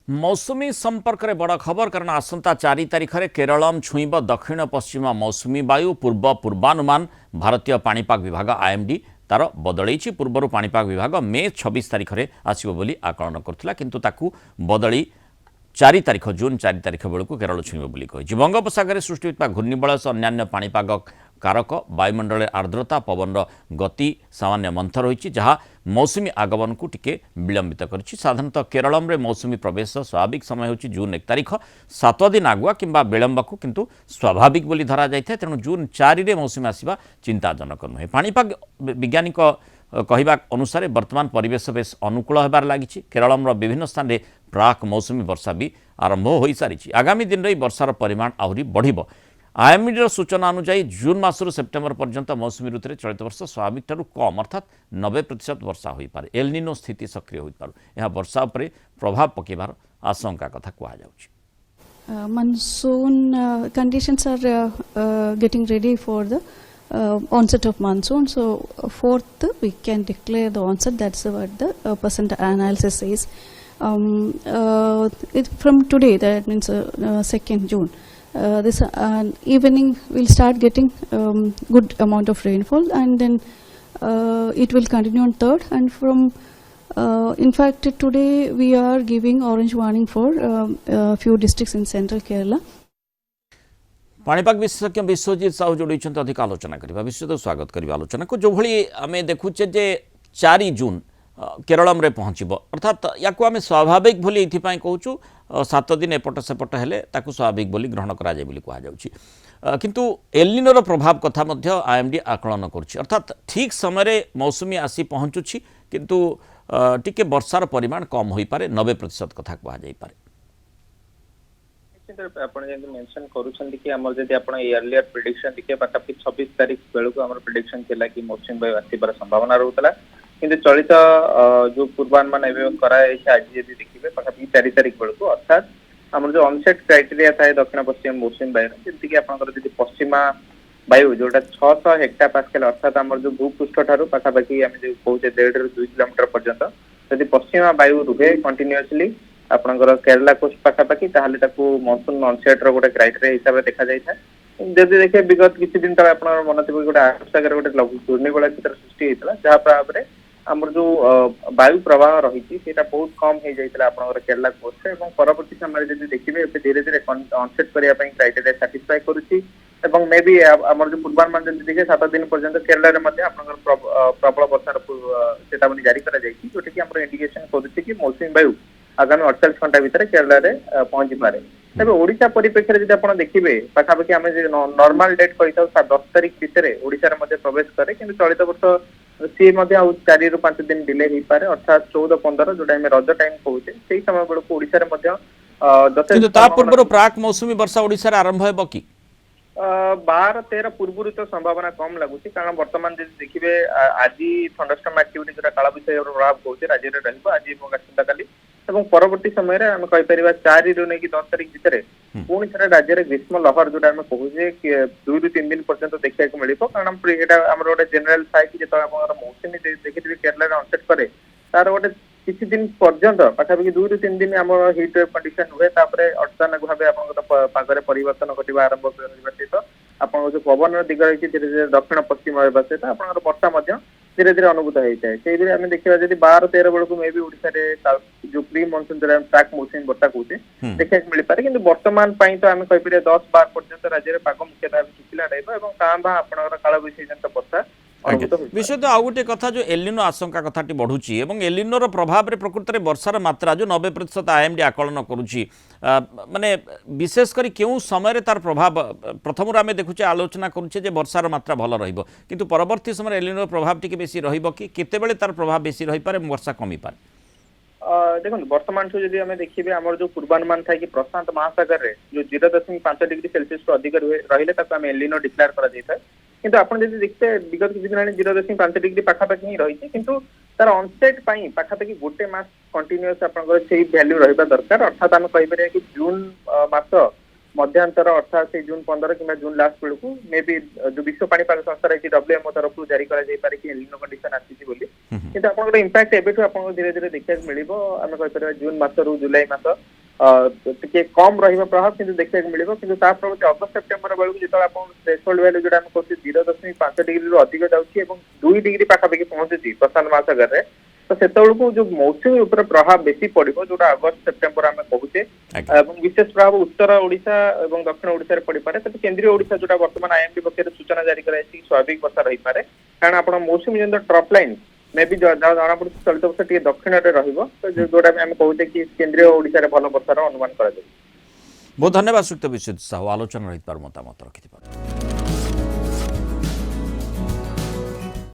मौसुमी संपर्क में बड़ खबर कारण आसंता 4 तारिख में केरलम छुईब दक्षिण पश्चिम मौसुमी वायु पूर्वानुमान भारतीय पाणीपाग विभाग आईएमडी तार बदल पूर्व पाणीपाग विभाग मे 26 तारिख में आसो बोली आकलन करथिला किंतु ताकू बदली 4 तारिख जून 4 तारिख बेलू केरल छुईब बोली कही बंगोपसागर सृष्टि होता घूर्णिबलय से अन्य पाणीपाग कारक वायुमंडल आर्द्रता पवन गति सामान्य मंथर होती जहाँ मौसुमी आगमन को टिके विलंबित करिछि। साधारणतः केरल में मौसुमी प्रवेश स्वाभाविक समय होछि जून 1 तारिख 7 दिन आगुआ किंबा विलंब को किंतु स्वाभाविक बोली धरा जाइଥାଏ। तेणु जून 4 रे मौसुमी आसिबा चिंताजनक नुहे। पाणीपाग वैज्ञानिक कहवा अनुसार वर्तमान परिवेश बेस अनुकूल होबार लागिछि। केरल विभिन्न स्थान में प्राक मौसुमी वर्षा भी आरंभ हो सारी। आगामी दिन में वर्षार परिमाण आहरी बढ़िबो। आईएमडी सूचना अनुसार जून मासरू सेप्टेम्बर पर्यंत मौसुमी ऋतु चलित वर्ष स्वाभाविक ठारू कम अर्थात 90% वर्षा हो पारे। एलनिनो स्थिति सक्रिय हो पारे। यह वर्षा उपरे प्रभाव पकेबार आशंका कथा कहा जाउछि। Monsoon conditions are getting ready for the onset of monsoon. So 4th we can declare the onset. That's what the percent analysis says. From today, that means 2nd June. This evening we'll start getting good amount of rainfall, and then it will continue on 3rd, and from in fact today we are giving orange warning for few districts in central Kerala. पाणीपाग विशेषज्ञ विश्वजीत साहू जोड़ी अधिक आलोचना करवा विश्व स्वागत करवा आलोचना को जो भली आमे देखुचे जे 4 जून केरल में पहुँचब अर्थात या आम स्वाभाविक बोली ये कहूँ 7 दिन एपट सेपट हेले ताकू स्वाभाविक बोली ग्रहण करा जाय बोली कहा जाउछि। किंतु एलनिनोर प्रभाव कथा मध्य आईएमडी आकलन करुछि अर्थात ठीक समय मौसुमी आसी पहुँचुछि किंतु टिके वर्षार परिमाण कम हो पारे 90% कथा कहा जाय पारे। आपण जे मेंशन करूछन कि हमर जदि आपण अर्लियर प्रेडिक्शन दिखे पाखापी 26 तारिख बेलू को हमर प्रेडिक्शन थिला कि मौसुमी वायु आसीबार संभावना रहउतला किंतु चलित जो पूर्वानुमान एवं कराए आज यदि देखिए पाखापी 4 तारिख बेलू अर्थात हमर जो ऑनसेट क्राइटेरिया थाए दक्षिण पश्चिम मौसुमी वायु जेंति कि आपनकर जदि पश्चिमा वायु जोटा 600 हेक्टापास्कल अर्थात हमर जो भूपृष्ठ ठारू पाखापाखि हम जो कहूचे 1.5 ରୁ 2 किलोमीटर पर्यंत यदि पश्चिमा वायु रुहे कंटिन्यूअसली आपनकर केरला कोस्ट पाखापाखि ताहले ताकू मॉनसून ऑनसेट रो गोटे क्राइटेरिया हिसाब से देखा जाय था। जदि देखे विगत किछि दिन तक आपन मन थिबो गोटे आसागर गोटे घूर्णिबलय चित्र सृष्टि हेतला जहा पर हमर जो वायु प्रवाह रही सेटा बहुत कम हो जाइतला आपनकर केरला कोस्ट एवं परवर्ती समय जदि देखिबे धीरे धीरे ऑनसेट करिया पई क्राइटेरिया सैटिस्फाई करूछि एवं मे बी हमर जो पूर्वानुमान जदि देखे 7 दिन पर्यंत केरला रे मध्ये आपनकर प्रबल वर्षार चेतावनी जारी करा जाइछि जोटा कि हमर इंडिकेशन करूछि कि मौसुमी वायु आगामी 48 घंटा भितर केरला रे पहुंची पारे। तबे ओडिशा परिप्रेक्षी रे जदि आपण देखिबे पाखापाखि आमे जे नॉर्मल डेट कहिताउ 10 तारिख भितर ओडिशा रे मध्ये प्रवेश करे किंतु चलित वर्ष सी मध्ये आ 4 ରୁ 5 दिन डिले ही पारे अर्थात 14-15 जोटा हम रज टाइम कहूचे सेही समय बेलू ओडिशा रे मध्ये किंतु ता पूर्व प्राक मौसुमी वर्षा ओडिशा रे आरंभ हेबो कि 12-13 पूर्व तो संभावना कम लगुच कारण बर्तमान देखिए आज थंडरस्टॉर्म एक्टिविटी जो काला विषय प्रभाव कहूचे राज्य में रहिबो आज आसंता काली एवं परवर्ती समय रे हम कहि परिबा 4 ରୁ नेकी 10 तारिख भितर पुणी थरे राज्य रे ग्रीष्म लहर जोटा हम कहूचे कि 2 ରୁ 3 दिन पर्यंत देखिया को मिलिबो कारण एटा हमर गोटे जनरल थाय कि जेतो हमर मौसुमी देखिथिबे केरला रे ऑनसेट करे तार गोटे किछि दिन पर्यंत पाखापाखि 2 ରୁ 3 दिन हमर हीट वेव कंडीशन हुए तापरे अचानक भाबे आपन पागरे परिवर्तन घटिबा आरंभ करबा सहित आपन जो पवन दिग रही धीरे धीरे दक्षिण पश्चिम होगा सहित आपन वर्षा मध्य धीरे धीरे अनुभूत होता है से आम देखा जब 12-13 बेलू मे भी ओडिशा जो प्री मनसून जो प्राक मौसुमी वर्षा कहते देखा मिल पारे कि वर्तमान तो आम कहीपर 10-12 पर्यंत राज्य में पाग मुख्यतः शुखिला रहा काँ आपंकर काल वैशाख वर्षा विशेष आउ गोटे कथा जो एलिनो आशंका कथाटी बढ़ुची एवं एलिनोर प्रभाव में प्रकृत में वर्षार मात्रा जो 90% आईएमडी आकलन करुच्ची माने विशेषकर क्यों समय तार प्रभाव प्रथम आम देखुचे आलोचना करुचे वर्षार मात्रा भल रहिबो किंतु परवर्ती समय एलिनोर प्रभाव टी बेसी रहिबो कि केतेबेले तार प्रभाव बेसी रही पारे वर्षा कमी पारे। देखो वर्तमान ठू जब आम देखिए आम जो पूर्वानुमान था कि प्रशांत महासागर में जो 0.5 डिग्री सेल्सियस तो अधिक रही आम एलिनो डिक्लेयर कर किंतु आपण जदि देखते विगत किछि दिन 0.5 डिग्री पाखापाखि ही रही किंतु तार ऑनसेट पाई पाखापाखि गोटे मास कंटिन्यूअस आपनकर सेही वैल्यू रहबा दरकार अर्थात आम कहि परिया कि जून मास मध्यांतर अर्थात से जून 15 कि जून लास्ट बेलू मे बी जो विश्व पाणीपाग संस्था रही डब्ल्यूएमओ तरफ जारी करा जाय पारे कि एलिनो कंडीशन आसी बोली किंतु आपनकर इंपैक्ट एबेठू आपन धीरे धीरे देखा मिलिबो आम कहि परिया जून मास रु जुलाई मास ଟିକେ କମ ରହିବ ପ୍ରଭାବ କିନ୍ତୁ ଦେଖିବାକୁ ମିଳିବ କିନ୍ତୁ ତା ପରବର୍ତ୍ତୀ ଅଗଷ୍ଟ ସେପ୍ଟେମ୍ବର ବେଳକୁ ଯେତେବେଳେ ଆପଣ threshold value ଯୋଉଟା ଆମେ କହୁଛେ 0.5 ଡିଗ୍ରୀରୁ ଅଧିକ ଯାଉଛି ଏବଂ 2 ଡିଗ୍ରୀ ପାଖାପାଖି ପହଞ୍ଚୁଛି ପ୍ରଶାନ୍ତ ମହାସାଗରରେ ତ ସେତେବେଳକୁ ଯୋଉ ମୌସୁମୀ ଉପରେ ପ୍ରଭାବ ବେଶୀ ପଡିବ ଯୋଉଟା ଅଗଷ୍ଟ ସେପ୍ଟେମ୍ବର ଆମେ କହୁଛେ ଆଜ୍ଞା। ଏବଂ ବିଶେଷ ପ୍ରଭାବ ଉତ୍ତର ଓଡିଶା ଏବଂ ଦକ୍ଷିଣ ଓଡିଶାରେ ପଡିପାରେ ତେବେ କେନ୍ଦ୍ରୀୟ ଓଡିଶା ଯୋଉଟା ବର୍ତ୍ତମାନ ଆଇଏମଡି ପକ୍ଷରୁ ସୂଚନା ଜାରି କରାଯାଇଛି ସ୍ୱାଭାବିକ ବର୍ଷା ରହିପାରେ କାରଣ ଆପଣ ମୌସୁମୀ ଯେମିତି ଟ୍ରପ୍ ଲାଇନ୍ ମେ ବି ଜଣା ପଡୁଛି ଚଳିତ ବର୍ଷ ଟିକେ ଦକ୍ଷିଣରେ ରହିବ ତ ଯୋଉଟା ଆମେ କହୁଛେ କି କେନ୍ଦ୍ରୀୟ ଓଡିଶାରେ ଭଲ ବର୍ଷାର ଅନୁମାନ କରାଯାଉଛି। ବହୁତ ଧନ୍ୟବାଦ ସୁକ୍ତ ବିଶ୍ୱଜିତ ସାହୁ ଆଲୋଚନା ରହିଥିବାର ମତାମତ ରଖିଥିବାରୁ।